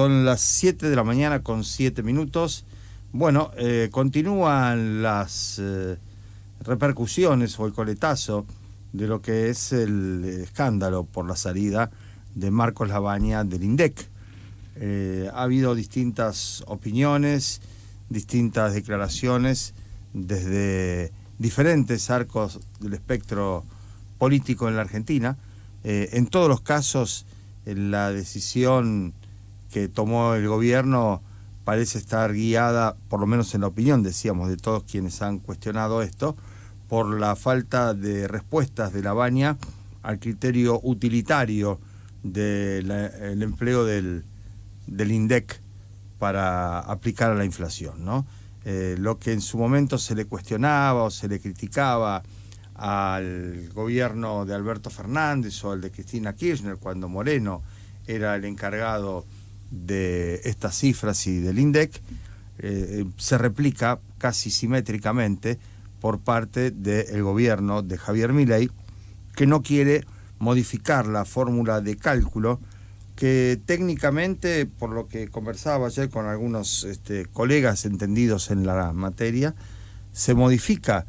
Son las 7 de la mañana con 7 minutos. Bueno, continúan las repercusiones o el coletazo de lo que es el escándalo por la salida de Marcos Lavagna del INDEC. Ha habido distintas opiniones, distintas declaraciones desde diferentes arcos del espectro político en la Argentina. En todos los casos, la decisión que tomó el gobierno parece estar guiada, por lo menos en la opinión, decíamos, de todos quienes han cuestionado esto, por la falta de respuestas de Lavagna al criterio utilitario del empleo del INDEC para aplicar a la inflación, ¿no? Lo que en su momento se le cuestionaba o se le criticaba al gobierno de Alberto Fernández o al de Cristina Kirchner, cuando Moreno era el encargado de estas cifras y del INDEC, se replica casi simétricamente por parte del gobierno de Javier Milei, que no quiere modificar la fórmula de cálculo que técnicamente, por lo que conversaba ayer con algunos colegas entendidos en la materia, se modifica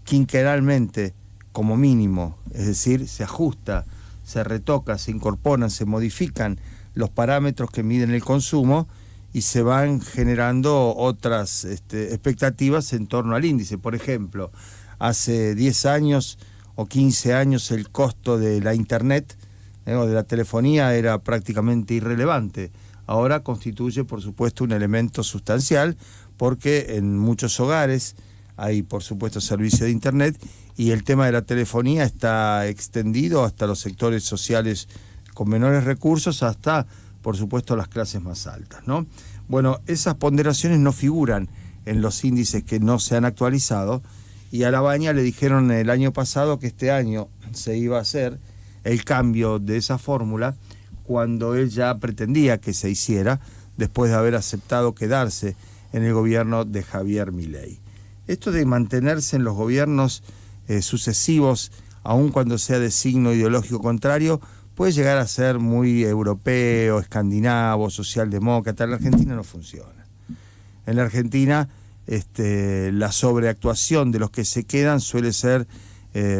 quinquenalmente como mínimo, es decir, se ajusta, se retoca, se incorporan, se modifican los parámetros que miden el consumo y se van generando otras expectativas en torno al índice. Por ejemplo, hace 10 años o 15 años el costo de la internet o de la telefonía era prácticamente irrelevante. Ahora constituye, por supuesto, un elemento sustancial porque en muchos hogares hay, por supuesto, servicio de internet y el tema de la telefonía está extendido hasta los sectores sociales con menores recursos hasta, por supuesto, las clases más altas, ¿no? Bueno, esas ponderaciones no figuran en los índices que no se han actualizado y a Lavagna le dijeron el año pasado que este año se iba a hacer el cambio de esa fórmula cuando él ya pretendía que se hiciera después de haber aceptado quedarse en el gobierno de Javier Milei. Esto de mantenerse en los gobiernos sucesivos, aun cuando sea de signo ideológico contrario, puede llegar a ser muy europeo, escandinavo, socialdemócrata. En la Argentina no funciona. En la Argentina la sobreactuación de los que se quedan suele ser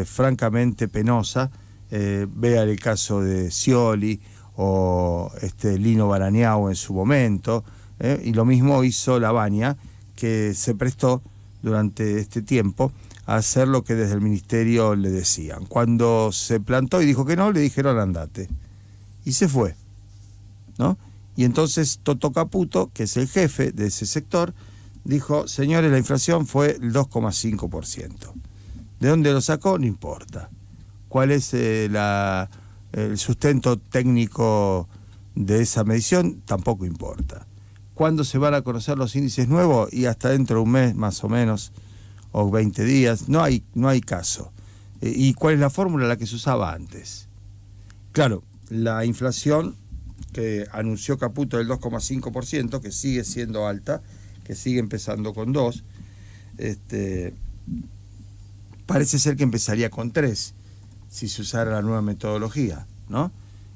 francamente penosa. Vean el caso de Scioli o Lino Barañao en su momento, y lo mismo hizo Lavagna, que se prestó durante este tiempo a hacer lo que desde el ministerio le decían. Cuando se plantó y dijo que no, le dijeron andate. Y se fue, ¿no? Y entonces Toto Caputo, que es el jefe de ese sector, dijo, señores, la inflación fue el 2,5%. ¿De dónde lo sacó? No importa. ¿Cuál es el sustento técnico de esa medición? Tampoco importa. ¿Cuándo se van a conocer los índices nuevos? Y hasta dentro de un mes más o menos, o 20 días, no hay caso. ¿Y cuál es la fórmula? La que se usaba antes. Claro, la inflación que anunció Caputo del 2,5%, que sigue siendo alta, que sigue empezando con 2, parece ser que empezaría con 3, si se usara la nueva metodología, ¿no?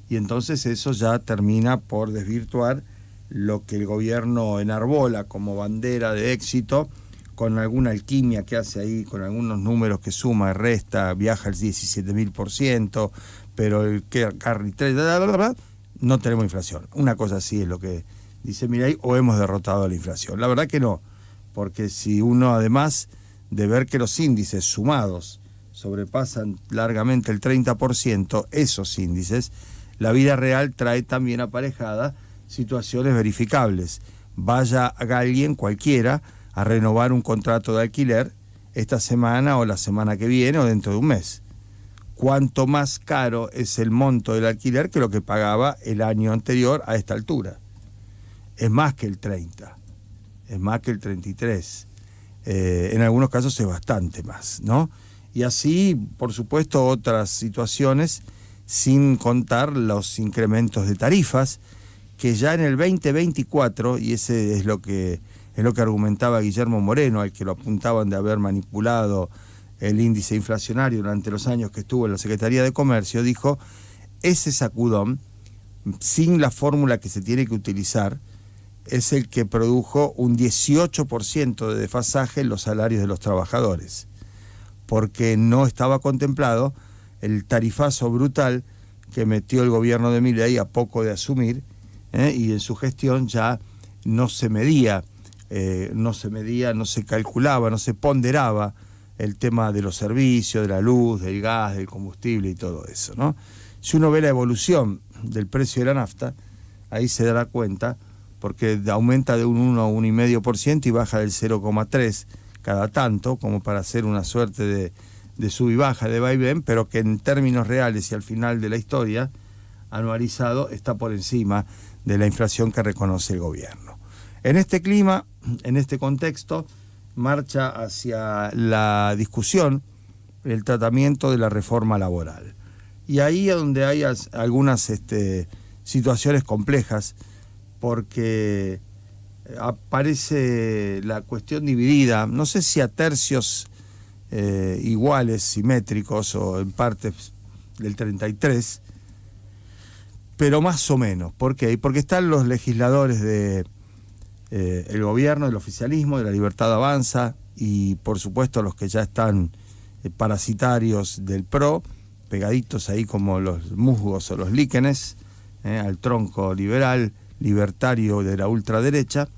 Y entonces eso ya termina por desvirtuar lo que el gobierno enarbola como bandera de éxito, con alguna alquimia que hace ahí, con algunos números que suma y resta, viaja al 17.000%, pero el carry trade, no tenemos inflación. Una cosa así es lo que dice Milei, o hemos derrotado a la inflación. La verdad que no, porque si uno, además de ver que los índices sumados sobrepasan largamente el 30%, esos índices, la vida real trae también aparejada situaciones verificables. Vaya a alguien, cualquiera, a renovar un contrato de alquiler esta semana o la semana que viene o dentro de un mes. ¿Cuánto más caro es el monto del alquiler que lo que pagaba el año anterior a esta altura? Es más que el 30, es más que el 33. En algunos casos es bastante más, ¿no? Y así, por supuesto, otras situaciones, sin contar los incrementos de tarifas, que ya en el 2024, y ese es lo que argumentaba Guillermo Moreno, al que lo apuntaban de haber manipulado el índice inflacionario durante los años que estuvo en la Secretaría de Comercio, dijo, ese sacudón sin la fórmula que se tiene que utilizar, es el que produjo un 18% de desfasaje en los salarios de los trabajadores, porque no estaba contemplado el tarifazo brutal que metió el gobierno de Milei a poco de asumir, y en su gestión ya no se medía, no se calculaba, no se ponderaba el tema de los servicios, de la luz, del gas, del combustible y todo eso, ¿no? Si uno ve la evolución del precio de la nafta, ahí se dará cuenta, porque aumenta de un 1 a 1,5% y baja del 0,3% cada tanto, como para hacer una suerte de sub y baja, de vaivén, pero que en términos reales y al final de la historia, anualizado, está por encima de la inflación que reconoce el gobierno. En este clima, en este contexto, marcha hacia la discusión el tratamiento de la reforma laboral. Y ahí es donde hay algunas situaciones complejas, porque aparece la cuestión dividida, no sé si a tercios iguales, simétricos o en partes del 33, pero más o menos. ¿Por qué? Porque están los legisladores de el gobierno, del oficialismo, de La Libertad Avanza, y por supuesto los que ya están parasitarios del PRO, pegaditos ahí como los musgos o los líquenes, al tronco liberal, libertario de la ultraderecha.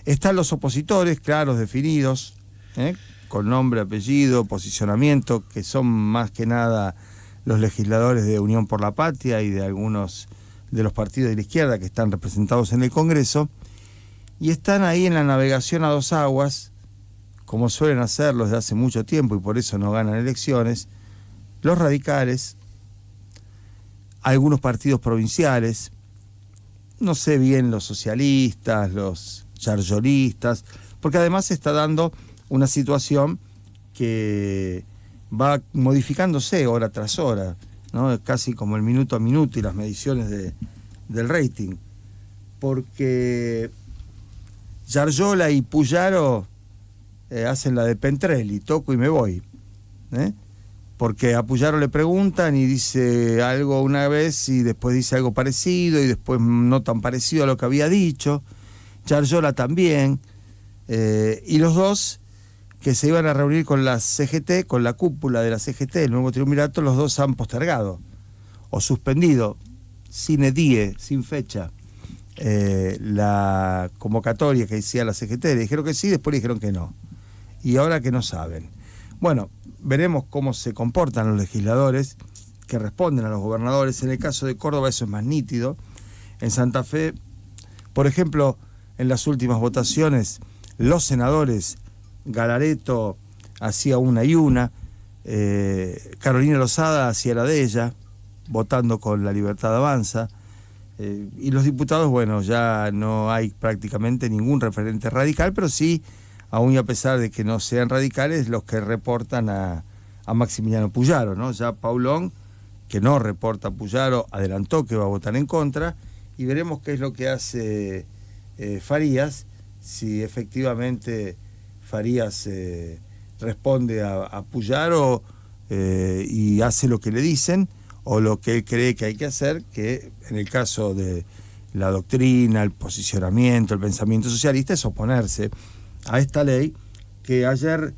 Están los opositores, claros, definidos, con nombre, apellido, posicionamiento, que son más que nada los legisladores de Unión por la Patria y de algunos de los partidos de la izquierda que están representados en el Congreso, y están ahí en la navegación a dos aguas, como suelen hacerlo desde hace mucho tiempo y por eso no ganan elecciones, los radicales, algunos partidos provinciales, no sé bien los socialistas, los yarllolistas, porque además se está dando una situación que va modificándose hora tras hora, ¿no? Casi como el minuto a minuto y las mediciones del rating, porque Yarllola y Puyaro hacen la de Pentrelli, toco y me voy, porque a Puyaro le preguntan y dice algo una vez y después dice algo parecido y después no tan parecido a lo que había dicho. Yarllola también, y los dos que se iban a reunir con la CGT, con la cúpula de la CGT, el nuevo triunvirato, los dos han postergado o suspendido, sine die, sin fecha, la convocatoria que hacía la CGT. Le dijeron que sí, después le dijeron que no. Y ahora que no saben. Bueno, veremos cómo se comportan los legisladores que responden a los gobernadores. En el caso de Córdoba eso es más nítido. En Santa Fe, por ejemplo, en las últimas votaciones, los senadores, Galareto hacía una y una, Carolina Lozada hacía la de ella, votando con La Libertad Avanza, y los diputados, bueno, ya no hay prácticamente ningún referente radical, pero sí, aún y a pesar de que no sean radicales, los que reportan a Maximiliano Puyaro, ¿no? Ya Paulón, que no reporta a Puyaro, adelantó que va a votar en contra, y veremos qué es lo que hace Farías, si efectivamente Farías responde a Puyaro y hace lo que le dicen, o lo que él cree que hay que hacer, que en el caso de la doctrina, el posicionamiento, el pensamiento socialista, es oponerse a esta ley que ayer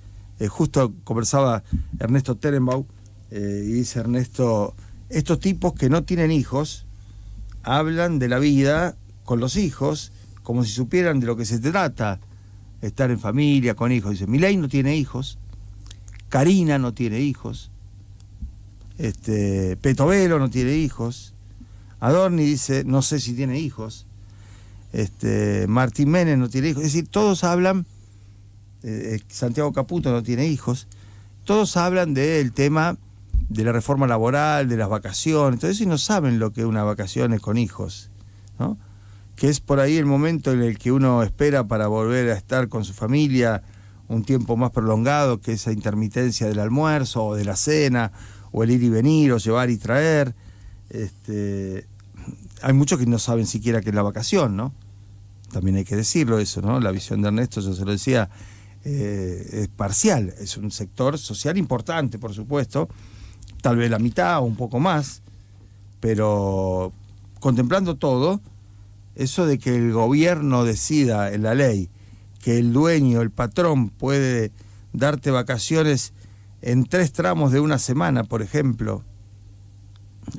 justo conversaba Ernesto Terenbaum, y dice Ernesto, estos tipos que no tienen hijos hablan de la vida con los hijos como si supieran de lo que se trata, estar en familia, con hijos. Dice, Milei no tiene hijos, Karina no tiene hijos, Petovelo no tiene hijos, Adorni dice, no sé si tiene hijos, Martín Menem no tiene hijos, es decir, todos hablan, Santiago Caputo no tiene hijos, todos hablan del tema de la reforma laboral, de las vacaciones, entonces y no saben lo que es una vacaciones con hijos, ¿no? Que es por ahí el momento en el que uno espera para volver a estar con su familia un tiempo más prolongado que esa intermitencia del almuerzo o de la cena, o el ir y venir, o llevar y traer. Hay muchos que no saben siquiera qué es la vacación, ¿no? También hay que decirlo eso, ¿no? La visión de Ernesto, yo se lo decía, es parcial, es un sector social importante, por supuesto, tal vez la mitad o un poco más, pero contemplando todo, eso de que el gobierno decida en la ley que el dueño, el patrón, puede darte vacaciones en 3 tramos de una semana, por ejemplo,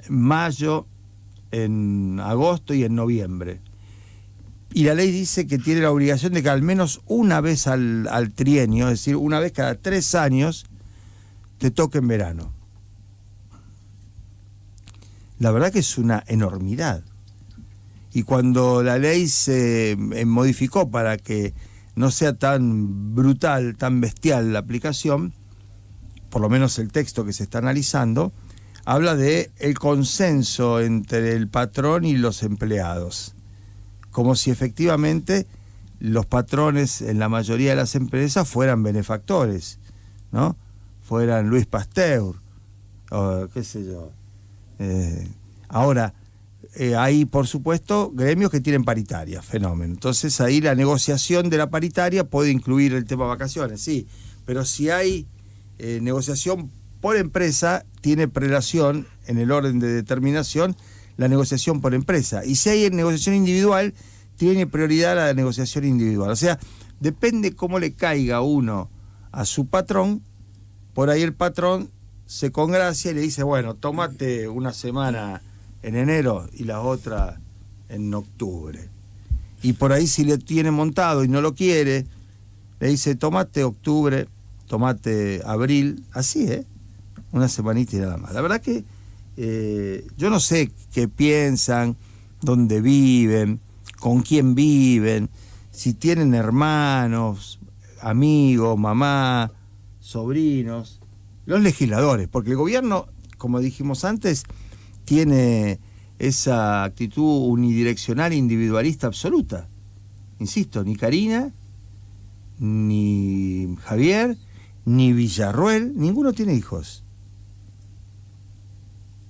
en mayo, en agosto y en noviembre. Y la ley dice que tiene la obligación de que al menos una vez al trienio, es decir, una vez cada 3 años, te toque en verano. La verdad que es una enormidad. Y cuando la ley se modificó para que no sea tan brutal, tan bestial la aplicación, por lo menos el texto que se está analizando, habla de el consenso entre el patrón y los empleados, como si efectivamente los patrones en la mayoría de las empresas fueran benefactores, ¿no? Fueran Luis Pasteur, o qué sé yo. Ahora, hay por supuesto gremios que tienen paritaria, fenómeno. Entonces ahí la negociación de la paritaria puede incluir el tema de vacaciones, sí, pero si hay negociación por empresa, tiene prelación en el orden de determinación la negociación por empresa. Y si hay negociación individual, tiene prioridad la negociación individual. O sea, depende cómo le caiga uno a su patrón, por ahí el patrón se congracia y le dice, bueno, tómate una semana en enero y la otra en octubre. Y por ahí si le tiene montado y no lo quiere, le dice, tómate octubre, tómate abril, así, una semanita y nada más. La verdad que yo no sé qué piensan, dónde viven, con quién viven, si tienen hermanos, amigos, mamá, sobrinos, los legisladores, porque el gobierno, como dijimos antes, tiene esa actitud unidireccional, individualista absoluta. Insisto, ni Karina, ni Javier, ni Villarruel, ninguno tiene hijos.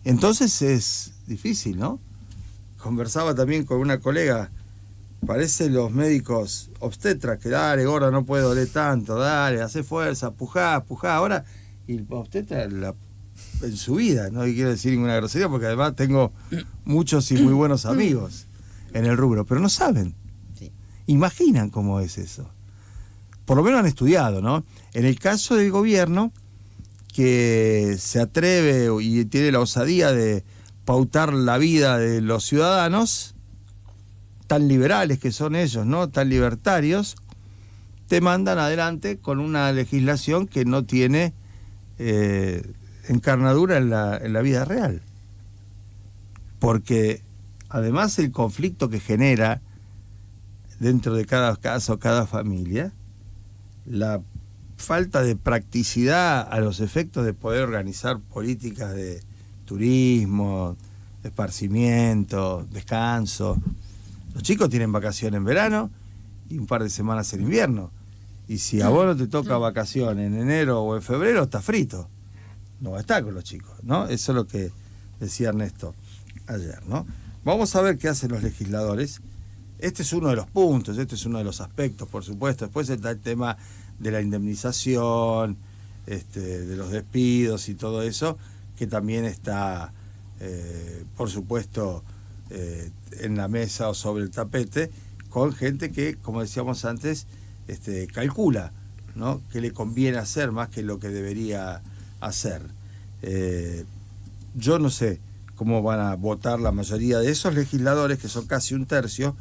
Entonces es difícil, ¿no? Conversaba también con una colega, parece los médicos obstetras, que dale, gorda, no puede doler tanto, dale, hace fuerza, pujá, ahora, y el obstetra en su vida, no quiero decir ninguna grosería, porque además tengo muchos y muy buenos amigos en el rubro, pero no saben, sí. Imaginan cómo es eso. Por lo menos han estudiado, ¿no? En el caso del gobierno, que se atreve y tiene la osadía de pautar la vida de los ciudadanos, tan liberales que son ellos, ¿no? Tan libertarios, te mandan adelante con una legislación que no tiene encarnadura en la vida real. Porque además el conflicto que genera dentro de cada caso, cada familia, la falta de practicidad a los efectos de poder organizar políticas de turismo, de esparcimiento, descanso. Los chicos tienen vacaciones en verano y un par de semanas en invierno. Y si a vos no te toca vacaciones en enero o en febrero, estás frito. No va a estar con los chicos, ¿no? Eso es lo que decía Ernesto ayer, ¿no? Vamos a ver qué hacen los legisladores. Este es uno de los puntos, este es uno de los aspectos, por supuesto. Después está el tema de la indemnización, de los despidos y todo eso, que también está, por supuesto, en la mesa o sobre el tapete, con gente que, como decíamos antes, calcula, ¿no?, qué le conviene hacer más que lo que debería hacer. Yo no sé cómo van a votar la mayoría de esos legisladores, que son casi un tercio,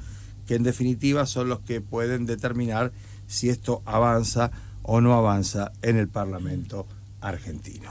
que en definitiva son los que pueden determinar si esto avanza o no avanza en el Parlamento argentino.